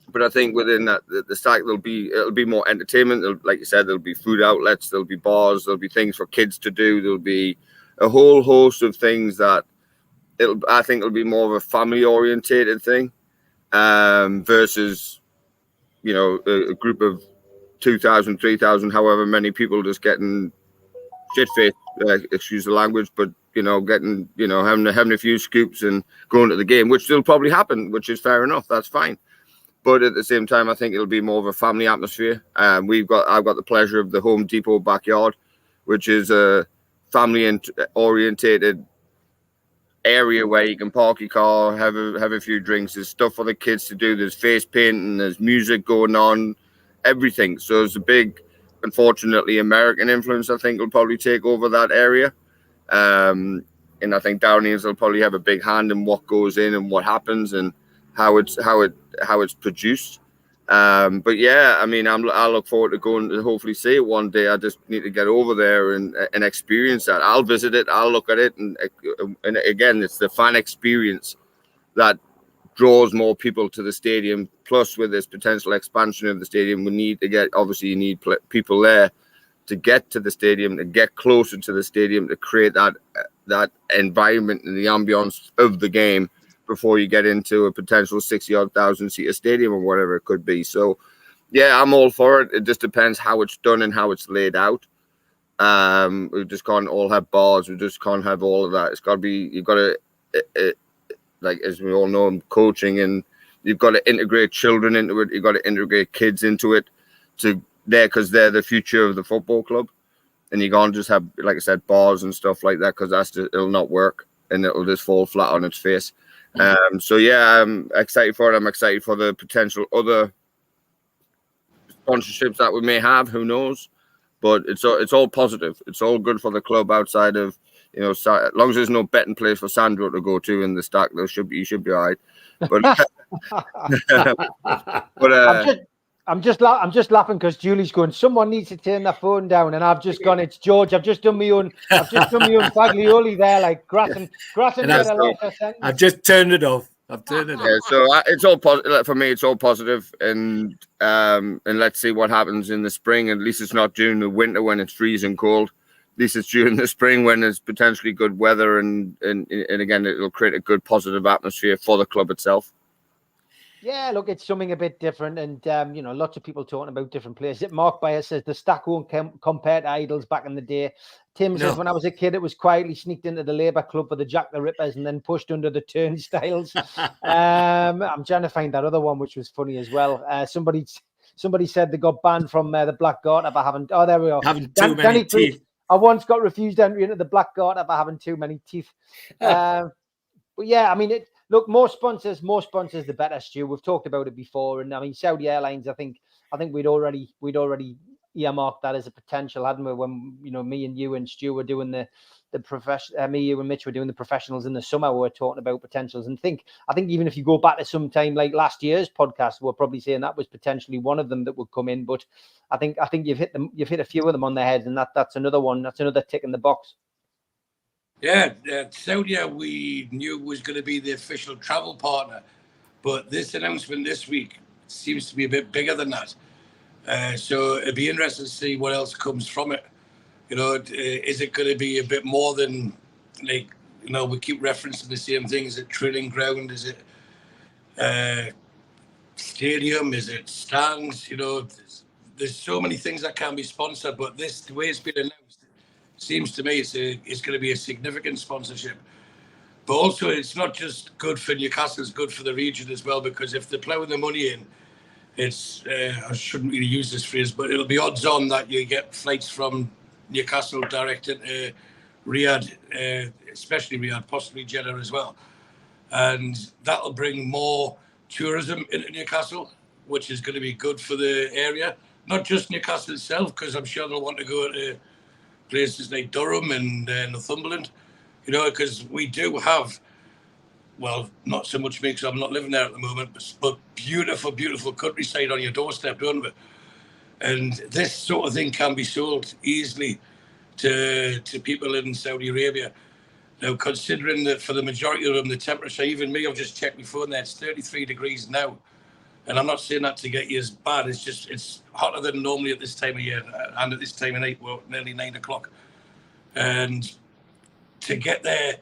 But I think within that, the stack, it'll be more entertainment. Like you said, there'll be food outlets, there'll be bars, there'll be things for kids to do. There'll be a whole host of things that I think it'll be more of a family orientated thing, versus, you know, a group of 2,000, 3,000, however many people just getting shit faced, excuse the language, but you know, having a few scoops and going to the game, which will probably happen, which is fair enough. That's fine. But at the same time, I think it'll be more of a family atmosphere. I've got the pleasure of the Home Depot backyard, which is a family orientated area where you can park your car, have a few drinks. There's stuff for the kids to do. There's face painting. There's music going on, everything. So it's a big, unfortunately, American influence. I think will probably take over that area, and I think Downhill will probably have a big hand in what goes in and what happens and how it's produced. But yeah, I mean, I look forward to going to hopefully see it one day. I just need to get over there and experience that. I'll visit it. I'll look at it, and again, it's the fan experience that draws more people to the stadium. Plus, with this potential expansion of the stadium, you need people there to get to the stadium, to get closer to the stadium, to create that environment and the ambience of the game before you get into a potential 60,000 seat stadium or whatever it could be. So yeah, I'm all for it. It just depends how it's done and how it's laid out. We just can't all have bars. We just can't have all of that. It's got to be, you've got to, like, as we all know, I'm coaching, and you've got to integrate children into it. You've got to integrate kids into it because they're the future of the football club. And you can't just have, like I said, bars and stuff like that, because it'll not work and it'll just fall flat on its face. So yeah, I'm excited for it. I'm excited for the potential other sponsorships that we may have. Who knows? But it's all positive. It's all good for the club outside of, you know, as long as there's no betting place for Sandro to go to in the stack, you should be all right. But I'm just laughing because Julie's going, someone needs to turn their phone down, and I've just gone, it's George. I've just done my own faglioli there, like grass and I've just turned it off. Yeah, so it's all positive for me. It's all positive, and let's see what happens in the spring. At least it's not during the winter when it's freezing cold. At least it's during the spring when there's potentially good weather, and again, it'll create a good positive atmosphere for the club itself. Yeah, look, it's something a bit different, and you know, lots of people talking about different players. Mark Bayer says the stack won't compare to Idols back in the day. Tim says, when I was a kid, it was quietly sneaked into the Labour Club for the Jack the Rippers and then pushed under the turnstiles. I'm trying to find that other one, which was funny as well. Somebody said they got banned from the Black Garter for having. Oh, there we are. Having too many teeth. I once got refused entry into the Black Garter for having too many teeth. But yeah, I mean, look, more sponsors, the better, Stu. We've talked about it before, and I mean, Saudi Airlines. I think we'd already earmarked that as a potential, hadn't we? When, you know, me and you and Stu were doing the me, you and Mitch were doing the professionals in the summer. We were talking about potentials, and I think even if you go back to some time like last year's podcast, we're probably saying that was potentially one of them that would come in. But I think you've hit a few of them on their heads, and that's another one. That's another tick in the box. Yeah, Saudi, we knew was going to be the official travel partner, but this announcement this week seems to be a bit bigger than that. So it'd be interesting to see what else comes from it. You know, is it going to be a bit more than, like, you know, we keep referencing the same thing? Is it training ground? Is it stadium? Is it stands? You know, there's so many things that can be sponsored, but the way it's been announced, seems to me it's going to be a significant sponsorship. But also, it's not just good for Newcastle, it's good for the region as well, because if they're ploughing the money in, it's, I shouldn't really use this phrase, but it'll be odds on that you get flights from Newcastle direct into Riyadh, especially Riyadh, possibly Jeddah as well. And that'll bring more tourism into Newcastle, which is going to be good for the area. Not just Newcastle itself, because I'm sure they'll want to go to places like Durham and Northumberland. you know, because we do have, well, not so much me because I'm not living there at the moment, but beautiful, beautiful countryside on your doorstep, don't we? And this sort of thing can be sold easily to people in Saudi Arabia. Now, considering that for the majority of them, the temperature, even me, I've just checked my phone there, it's 33 degrees now. And I'm not saying that to get you as bad. It's just, it's hotter than normally at this time of year and at this time of night, well, nearly 9 o'clock. And to get there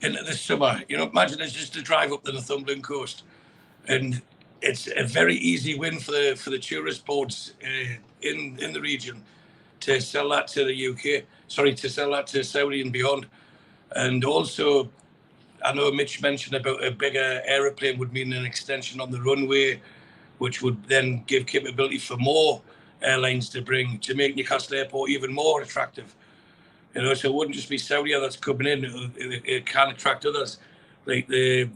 into the summer, you know, imagine it's just a drive up the Northumberland coast. And it's a very easy win for the tourist boards in the region to sell that to the UK. Sorry, to sell that to Saudi and beyond. And also, I know Mitch mentioned about a bigger aeroplane would mean an extension on the runway, which would then give capability for more airlines to make Newcastle Airport even more attractive. You know, so it wouldn't just be Saudi that's coming in; it can attract others. Like the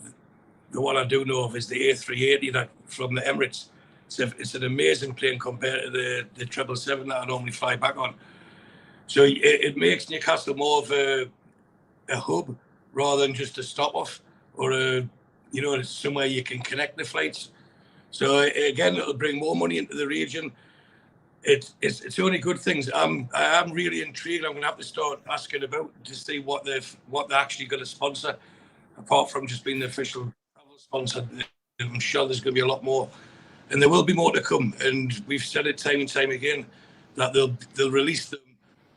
one I do know of is the A380 that from the Emirates. It's an amazing plane compared to the 777 that I normally fly back on. So it makes Newcastle more of a hub rather than just a stop off or somewhere you can connect the flights. So again, it'll bring more money into the region. It's only good things. I am really intrigued. I'm going to have to start asking about to see what they're actually going to sponsor, apart from just being the official travel sponsor. I'm sure there's going to be a lot more, and there will be more to come. And we've said it time and time again that they'll release them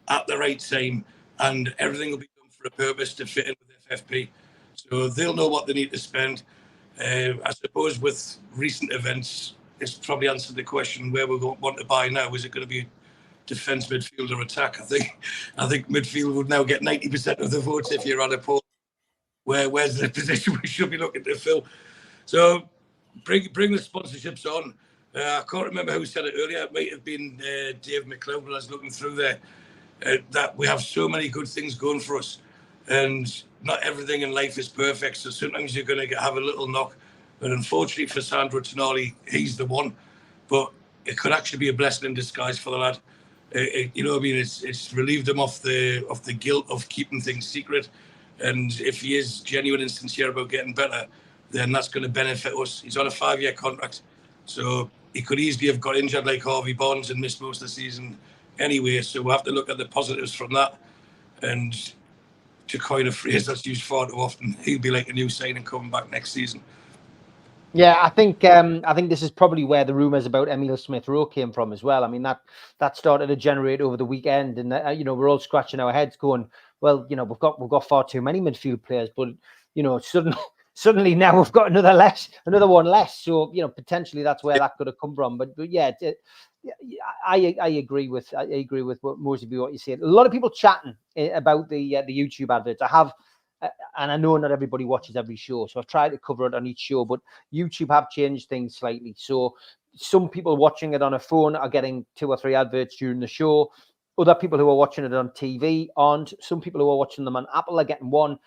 at the right time, and everything will be done for a purpose to fit in with FFP. So they'll know what they need to spend. I suppose with recent events, it's probably answered the question where we want to buy now. Is it going to be defence, midfield, or attack? I think midfield would now get 90% of the votes if you're on a poll. Where's the position we should be looking to fill? So bring the sponsorships on. I can't remember who said it earlier. It might have been Dave McLeod when I was looking through there. That we have so many good things going for us, and not everything in life is perfect. So sometimes you're going to have a little knock. But unfortunately for Sandro Tonali, he's the one. But it could actually be a blessing in disguise for the lad. You know what I mean? It's relieved him of the guilt of keeping things secret. And if he is genuine and sincere about getting better, then that's going to benefit us. He's on a 5-year contract. So he could easily have got injured like Harvey Barnes and missed most of the season anyway. So we'll have to look at the positives from that. And to coin a phrase that's used far too often, he'll be like a new signing coming back next season. Yeah, I think this is probably where the rumours about Emile Smith-Rowe came from as well. I mean, that started to generate over the weekend, and we're all scratching our heads, going, well, we've got far too many midfield players, but suddenly now we've got another one less. So potentially that's where that could have come from. But yeah, I agree with what most of you said. A lot of people chatting about the YouTube adverts. I have. And I know not everybody watches every show, so I've tried to cover it on each show, but YouTube have changed things slightly. So some people watching it on a phone are getting 2 or 3 adverts during the show. Other people who are watching it on TV aren't. Some people who are watching them on Apple are getting one.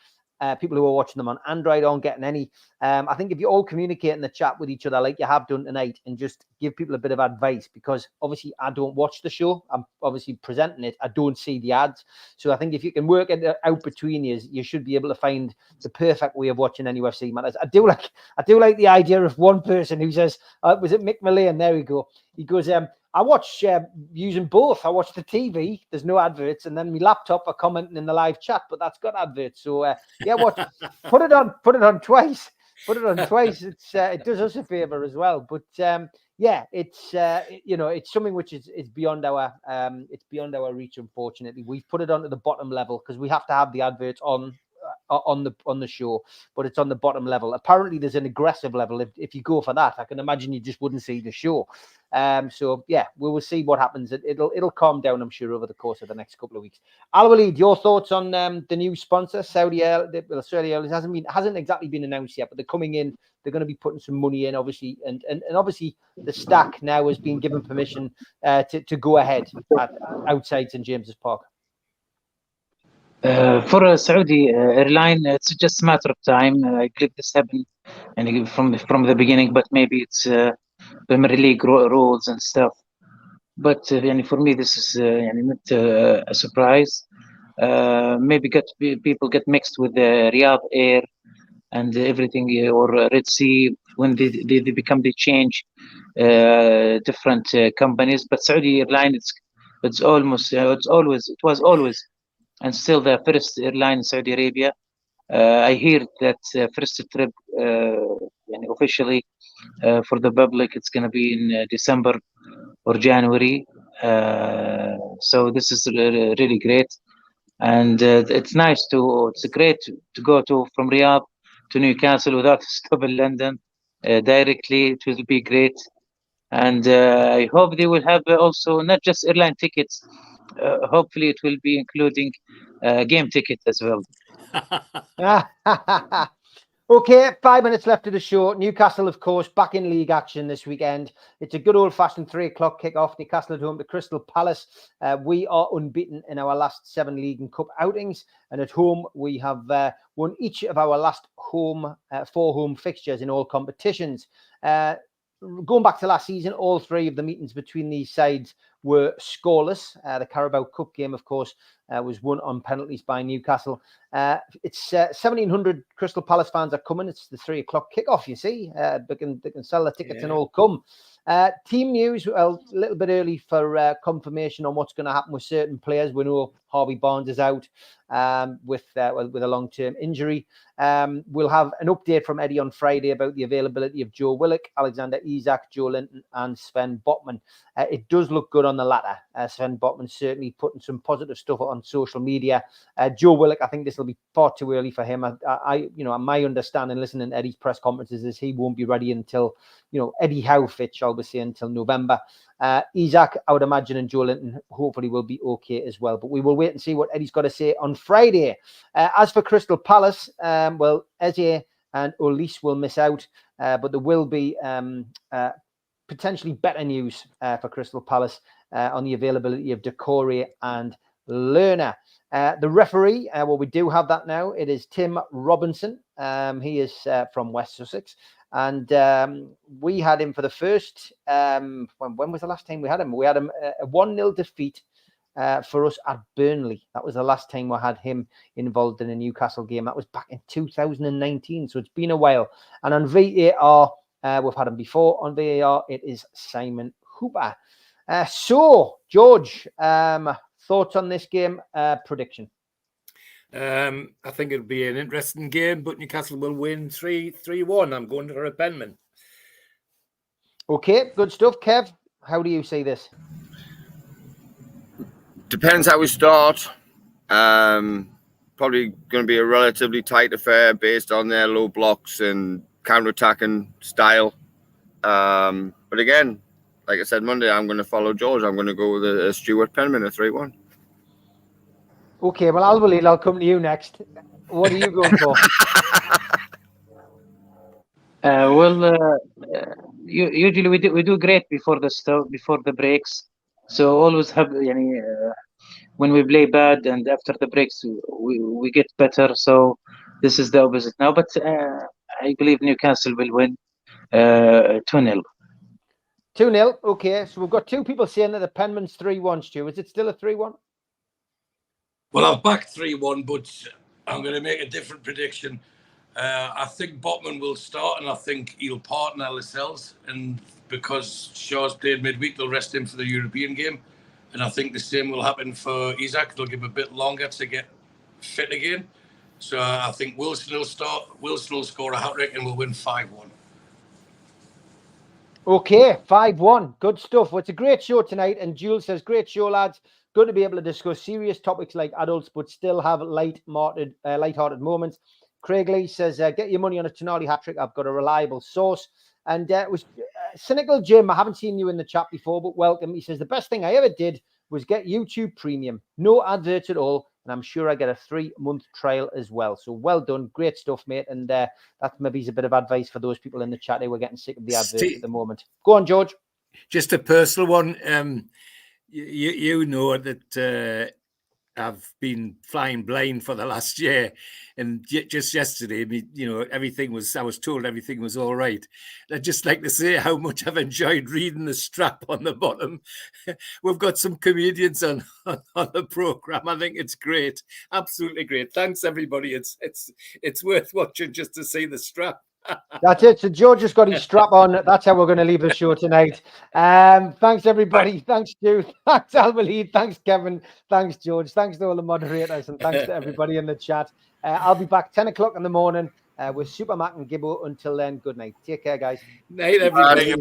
People who are watching them on Android aren't getting any. I think if you all communicate in the chat with each other like you have done tonight and just give people a bit of advice, because obviously I don't watch the show. I'm obviously presenting it. I don't see the ads. So I think if you can work it out between you should be able to find the perfect way of watching NUFC matters. I do like the idea of one person who says, was it Mick Mullane? There we go. He goes, I watch using both. I watch the TV. There's no adverts, and then my laptop are commenting in the live chat, but that's got adverts. So put it on twice. Put it on twice. It does us a favor as well. But it's something which is beyond our reach. Unfortunately, we've put it onto the bottom level because we have to have the adverts on the show, but it's on the bottom level. Apparently there's an aggressive level. If you go for that, I can imagine you just wouldn't see the show. So yeah, we will see what happens. It'll calm down, I'm sure, over the course of the next couple of weeks. Al-Walid, your thoughts on the new sponsor, Saudi Airlines? Hasn't exactly been announced yet, but they're coming in. They're going to be putting some money in, obviously, and obviously the Stack now has been given permission to go ahead outside St James's Park. For a Saudi airline, it's just a matter of time. I believe this happened from the beginning, but maybe it's Premier League rules and stuff. But for me, this is not a surprise. maybe people get mixed with the Riyadh Air and everything, or Red Sea, when they become, they change different companies. But Saudi airline, it was always and still the first airline in Saudi Arabia. I hear that first trip officially for the public, it's going to be in December or January. So this is really great, and it's great to go from Riyadh to Newcastle without stop in London directly. It will be great, and I hope they will have also not just airline tickets. Hopefully, it will be including game ticket as well. Okay, 5 minutes left of the show. Newcastle, of course, back in league action this weekend. It's a good old-fashioned 3 o'clock kickoff. Newcastle at home to Crystal Palace. We are unbeaten in our last 7 league and cup outings, and at home we have won each of our last 4 home fixtures in all competitions. Going back to last season, all 3 of the meetings between these sides were scoreless. The Carabao Cup game, of course, was won on penalties by Newcastle. It's 1,700 Crystal Palace fans are coming. It's the 3 o'clock kickoff, you see. They can sell the tickets and all come. Team news, well, a little bit early for confirmation on what's going to happen with certain players. We know Harvey Barnes is out with a long-term injury. We'll have an update from Eddie on Friday about the availability of Joe Willock, Alexander Isak, Joe Linton and Sven Botman. It does look good on the latter. Sven Botman certainly putting some positive stuff on social media. Joe Willock, I think this will be far too early for him. My understanding, listening to Eddie's press conferences, is he won't be ready until, Eddie Howe fit, shall we say, until November. Isak, I would imagine, and Joe Linton hopefully will be okay as well. But we will wait and see what Eddie's got to say on Friday. As for Crystal Palace, well, Eze and Olise will miss out, but there will be potentially better news for Crystal Palace on the availability of Decore and Lerner. The referee, well, we do have that now. It is Tim Robinson. He is from West Sussex. And we had him for the first, when was the last time we had him? We had him a 1-0 defeat for us at Burnley. That was the last time we had him involved in a Newcastle game. That was back in 2019. So it's been a while. And on VAR, we've had him before. On VAR, it is Simon Hooper. So, George, thoughts on this game, prediction? I think it'll be an interesting game, but Newcastle will win 3-1. I'm going for a penman. Okay, good stuff. Kev, how do you see this? Depends how we start. Probably going to be a relatively tight affair based on their low blocks and counter-attacking style. But again, like I said Monday, I'm going to follow George. I'm going to go with a Stuart Penman, a 3-1. Okay, well, I'll come to you next. What are you going for? Usually we do great before the breaks. So always have when we play bad and after the breaks we get better. So this is the opposite now. But I believe Newcastle will win 2-0. 2-0. Okay, so we've got 2 people saying that the Penman's 3-1. Stu, is it still a 3-1? Well, I've backed 3-1, but I'm going to make a different prediction. I think Botman will start, and I think he'll partner Lascelles. And because Shaw's played midweek, they'll rest him for the European game. And I think the same will happen for Isak. They'll give him a bit longer to get fit again. So I think Wilson will start. Wilson will score a hat-trick, and we'll win 5-1. Okay, 5-1. Good stuff. Well, it's a great show tonight. And Jules says, great show, lads. Good to be able to discuss serious topics like adults, but still have light-hearted moments. Craig Lee says, get your money on a Tonali hat-trick. I've got a reliable source. And it was Cynical Jim. I haven't seen you in the chat before, but welcome. He says, the best thing I ever did was get YouTube Premium. No adverts at all. And I'm sure I get a 3-month trial as well. So well done. Great stuff, mate. And that maybe is a bit of advice for those people in the chat who are getting sick of the adverts at the moment. Go on, George. Just a personal one. You know that I've been flying blind for the last year, and just yesterday, I was told everything was all right. I'd just like to say how much I've enjoyed reading the strap on the bottom. We've got some comedians on the program. I think it's great, absolutely great. Thanks everybody. It's worth watching just to see the strap. That's it. So George just got his strap on. That's how we're going to leave the show tonight. Thanks, everybody. Thanks, Stu. Thanks, Al-Walid. Thanks, Kevin. Thanks, George. Thanks to all the moderators. And thanks to everybody in the chat. I'll be back 10 o'clock in the morning with Super Mac and Gibbo. Until then, good night. Take care, guys. Night, everybody.